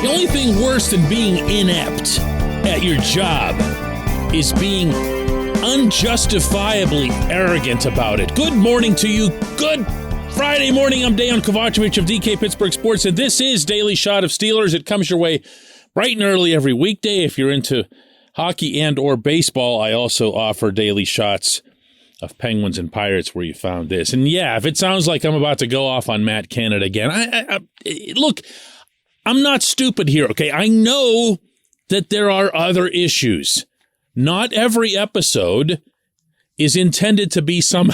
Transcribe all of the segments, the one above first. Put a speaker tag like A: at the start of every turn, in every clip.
A: only thing worse than being inept at your job is being unjustifiably arrogant about it. Good morning to you. Good Friday morning. I'm Dejan Kovacevic of DK Pittsburgh Sports, and this is Daily Shot of Steelers. It comes your way bright and early every weekday. If you're into hockey and or baseball, I also offer daily shots of Penguins and Pirates where you found this. And yeah, if it sounds like I'm about to go off on Matt Canada again, look, I'm not stupid here, okay? I know that there are other issues. Not every episode is intended to be some,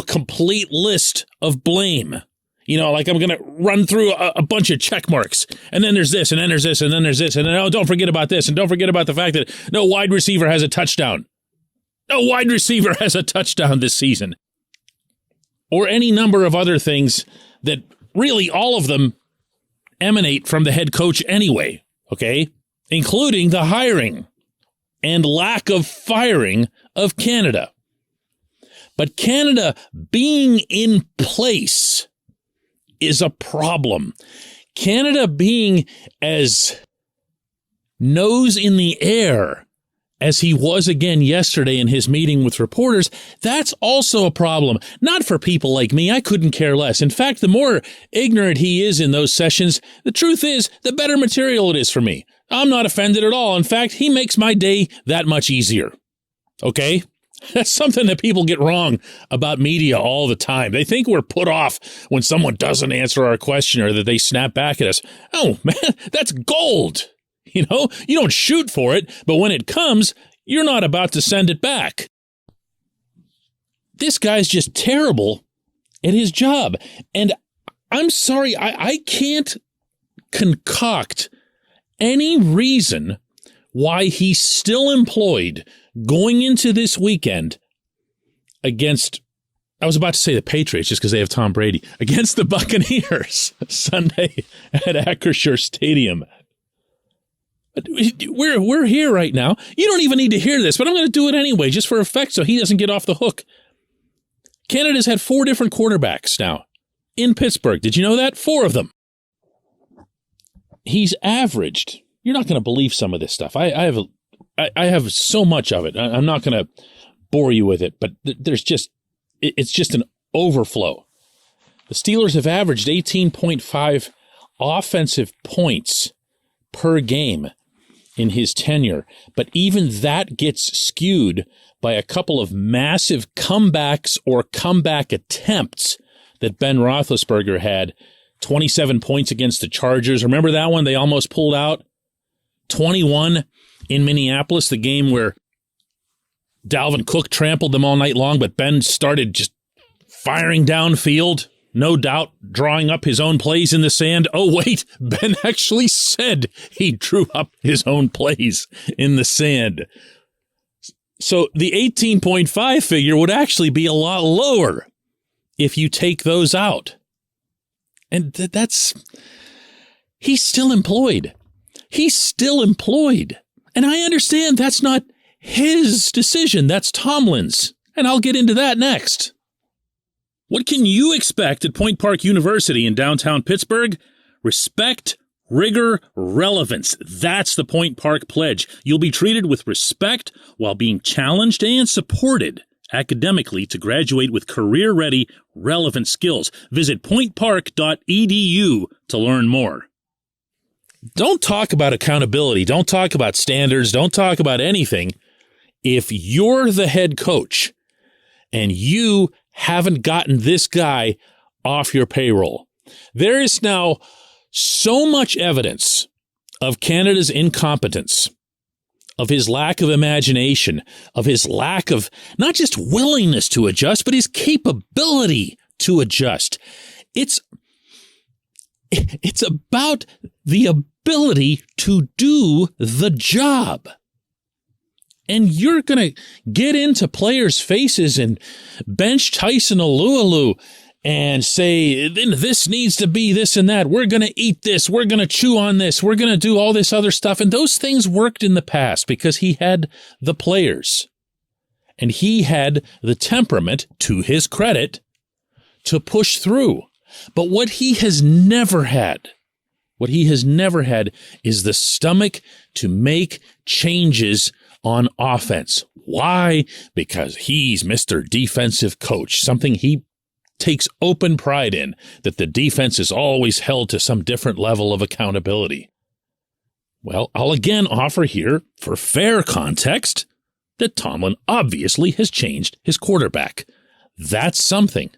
A: complete list of blame. Like I'm going to run through a bunch of check marks, and then there's this, and then there's this, and then there's this, and then, oh, don't forget about this, and don't forget about the fact that no wide receiver has a touchdown. No wide receiver has a touchdown this season. Or any number of other things that really all of them emanate from the head coach anyway, okay? Including the hiring and lack of firing of Canada. But Canada being in place is a problem. Canada being as nose in the air as he was again yesterday in his meeting with reporters, that's also a problem. Not for people like me. I couldn't care less. In fact, the more ignorant he is in those sessions, the truth is, the better material it is for me. I'm not offended at all. In fact, he makes my day that much easier. Okay? That's something that people get wrong about media all the time. They think we're put off when someone doesn't answer our question or that they snap back at us. Oh, man, that's gold. You don't shoot for it, but when it comes, you're not about to send it back. This guy's just terrible at his job. And I'm sorry, I can't concoct any reason why he's still employed going into this weekend against, I was about to say the Patriots just because they have Tom Brady, against the Buccaneers Sunday at Acrisure Stadium. We're here right now. You don't even need to hear this, but I'm going to do it anyway, just for effect, so he doesn't get off the hook. Canada's had 4 different quarterbacks now in Pittsburgh. Did you know that? 4 of them. He's averaged. You're not going to believe some of this stuff. I have so much of it. I'm not going to bore you with it, but it's just an overflow. The Steelers have averaged 18.5 offensive points per game in his tenure, but even that gets skewed by a couple of massive comebacks or comeback attempts that Ben Roethlisberger had. 27 points against the Chargers. Remember that one? They almost pulled out. 21 in Minneapolis, the game where Dalvin Cook trampled them all night long, but Ben started just firing downfield. No doubt drawing up his own plays in the sand. Oh, wait, Ben actually said he drew up his own plays in the sand. So the 18.5 figure would actually be a lot lower if you take those out. And he's still employed. He's still employed. And I understand that's not his decision. That's Tomlin's. And I'll get into that next. What can you expect at Point Park University in downtown Pittsburgh? Respect, rigor, relevance. That's the Point Park Pledge. You'll be treated with respect while being challenged and supported academically to graduate with career-ready, relevant skills. Visit pointpark.edu to learn more. Don't talk about accountability. Don't talk about standards. Don't talk about anything if you're the head coach and you haven't gotten this guy off your payroll. There is now so much evidence of Canada's incompetence, of his lack of imagination, of his lack of not just willingness to adjust, but his capability to adjust. It's about the ability to do the job. And you're going to get into players' faces and bench Tyson Alualu and say, this needs to be this and that. We're going to eat this. We're going to chew on this. We're going to do all this other stuff. And those things worked in the past because he had the players. And he had the temperament, to his credit, to push through. But what he has never had What he has never had is the stomach to make changes on offense. Why? Because he's Mr. Defensive Coach, something he takes open pride in, that the defense is always held to some different level of accountability. Well, I'll again offer here, for fair context, that Tomlin obviously has changed his quarterback. That's something.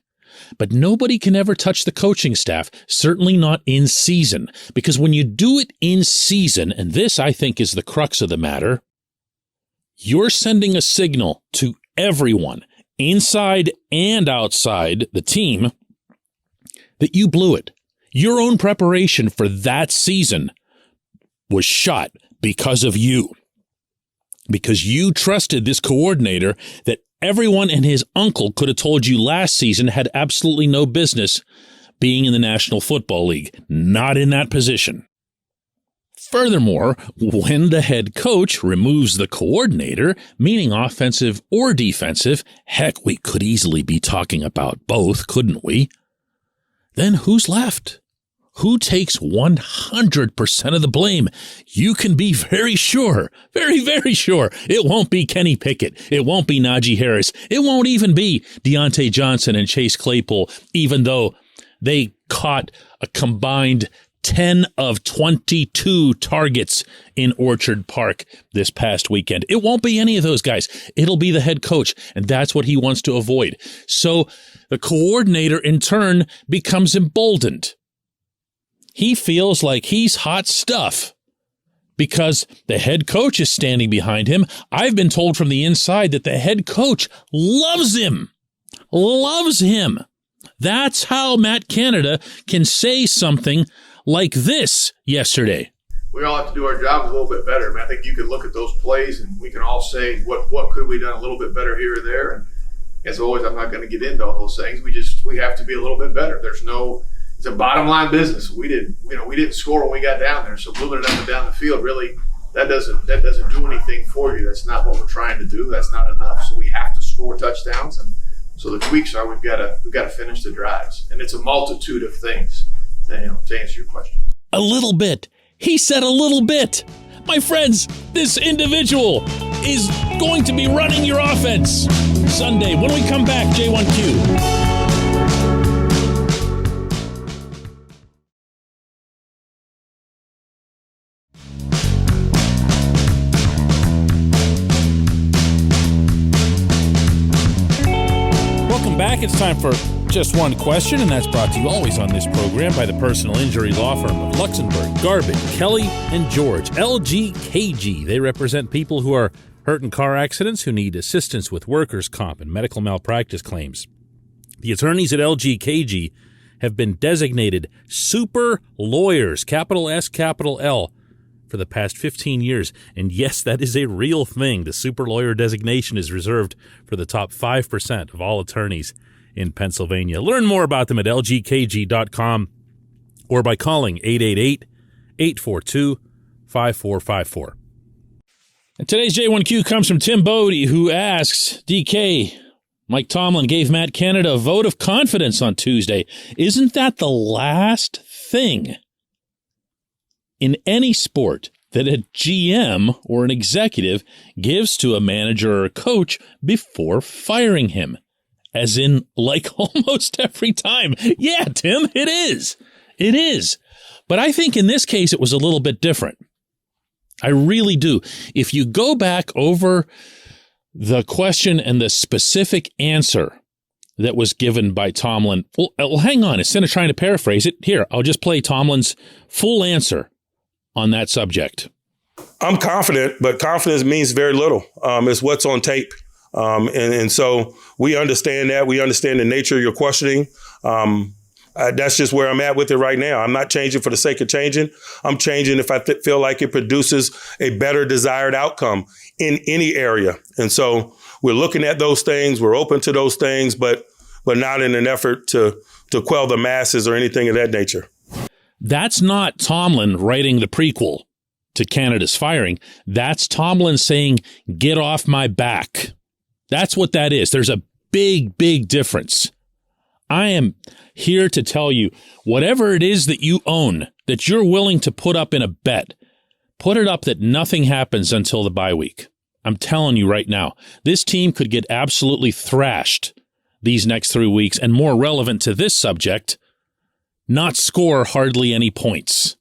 A: But nobody can ever touch the coaching staff, certainly not in season, because when you do it in season, and this I think is the crux of the matter, you're sending a signal to everyone, inside and outside the team, that you blew it. Your own preparation for that season was shot because of you. Because you trusted this coordinator that everyone and his uncle could have told you last season had absolutely no business being in the National Football League, not in that position. Furthermore, when the head coach removes the coordinator, meaning offensive or defensive, heck, we could easily be talking about both, couldn't we? Then who's left? Who takes 100% of the blame? You can be very sure, very, very sure it won't be Kenny Pickett. It won't be Najee Harris. It won't even be Deontay Johnson and Chase Claypool, even though they caught a combined 10 of 22 targets in Orchard Park this past weekend. It won't be any of those guys. It'll be the head coach, and that's what he wants to avoid. So the coordinator, in turn, becomes emboldened. He feels like he's hot stuff because the head coach is standing behind him. I've been told from the inside that the head coach loves him. Loves him. That's how Matt Canada can say something like this yesterday.
B: We all have to do our jobs a little bit better. I mean, I think you can look at those plays and we can all say what could we done a little bit better here or there. And as always, I'm not going to get into all those things. We have to be a little bit better. It's a bottom line business. We didn't score when we got down there. So moving it up and down the field, really, that doesn't do anything for you. That's not what we're trying to do. That's not enough. So we have to score touchdowns. And so the tweaks are we've got to finish the drives. And it's a multitude of things to answer your question.
A: A little bit. He said a little bit. My friends, this individual is going to be running your offense Sunday when we come back, J1Q. Back. It's time for Just One Question, and that's brought to you always on this program by the personal injury law firm of Luxembourg, Garvin, Kelly, and George, LGKG. They represent people who are hurt in car accidents who need assistance with workers' comp and medical malpractice claims. The attorneys at LGKG have been designated super lawyers, capital S, capital L, for the past 15 years. And yes, that is a real thing. The super lawyer designation is reserved for the top 5% of all attorneys in Pennsylvania. Learn more about them at lgkg.com or by calling 888-842-5454. And today's J1Q comes from Tim Bodie, who asks, DK, Mike Tomlin gave Matt Canada a vote of confidence on Tuesday. Isn't that the last thing in any sport that a GM or an executive gives to a manager or a coach before firing him? As in, like, almost every time. Yeah, Tim, it is. It is. But I think in this case, it was a little bit different. I really do. If you go back over the question and the specific answer that was given by Tomlin, well, hang on. Instead of trying to paraphrase it, here, I'll just play Tomlin's full answer on that subject.
C: I'm confident, but confidence means very little. It's what's on tape. And so we understand that. We understand the nature of your questioning. That's just where I'm at with it right now. I'm not changing for the sake of changing. I'm changing if I feel like it produces a better desired outcome in any area. And so we're looking at those things. We're open to those things, but not in an effort to quell the masses or anything of that nature.
A: That's not Tomlin writing the prequel to Canada's firing. That's Tomlin saying, get off my back. That's what that is. There's a big, big difference. I am here to tell you, whatever it is that you own that you're willing to put up in a bet, put it up that nothing happens until the bye week. I'm telling you right now, this team could get absolutely thrashed these next 3 weeks, and more relevant to this subject, not score hardly any points.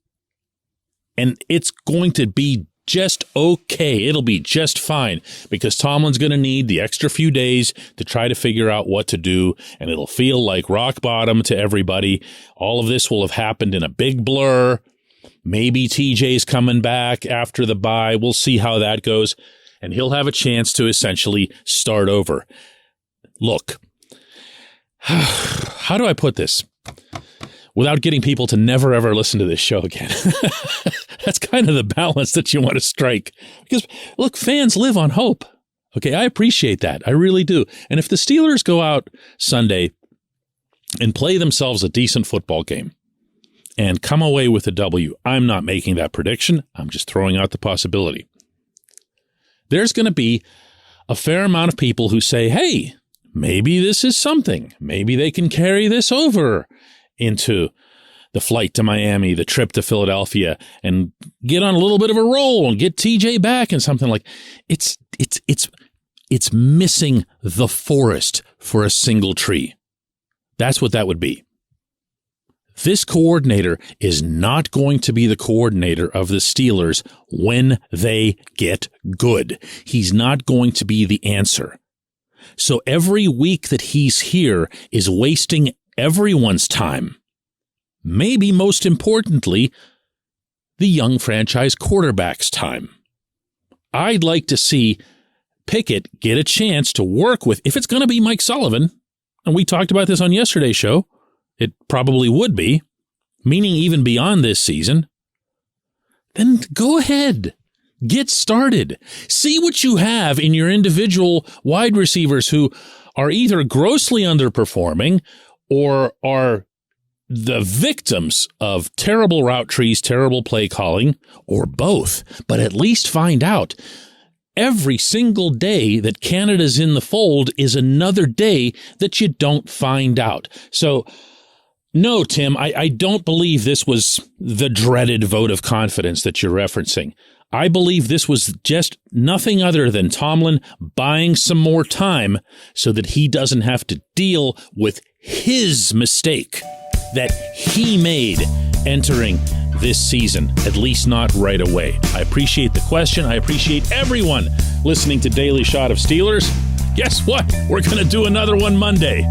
A: And it's going to be just okay. It'll be just fine because Tomlin's going to need the extra few days to try to figure out what to do, and it'll feel like rock bottom to everybody. All of this will have happened in a big blur. Maybe TJ's coming back after the bye. We'll see how that goes, and he'll have a chance to essentially start over. Look, how do I put this without getting people to never, ever listen to this show again? That's kind of the balance that you want to strike. Because, look, fans live on hope. Okay, I appreciate that. I really do. And if the Steelers go out Sunday and play themselves a decent football game and come away with a W, I'm not making that prediction. I'm just throwing out the possibility. There's going to be a fair amount of people who say, hey, maybe this is something. Maybe they can carry this over into the flight to Miami, the trip to Philadelphia, and get on a little bit of a roll and get TJ back and something like it's missing the forest for a single tree. That's what that would be. This coordinator is not going to be the coordinator of the Steelers when they get good. He's not going to be the answer. So every week that he's here is wasting everyone's time. Maybe most importantly, the young franchise quarterback's time. I'd like to see Pickett get a chance to work with, if it's going to be Mike Sullivan, and we talked about this on yesterday's show, it probably would be, meaning even beyond this season, then go ahead. Get started. See what you have in your individual wide receivers who are either grossly underperforming or are the victims of terrible route trees, terrible play calling, or both. But at least find out. Every single day that Canada's in the fold is another day that you don't find out. So, no, Tim, I don't believe this was the dreaded vote of confidence that you're referencing. I believe this was just nothing other than Tomlin buying some more time so that he doesn't have to deal with his mistake that he made entering this season, at least not right away. I appreciate the question. I appreciate everyone listening to Daily Shot of Steelers. Guess what? We're going to do another one Monday.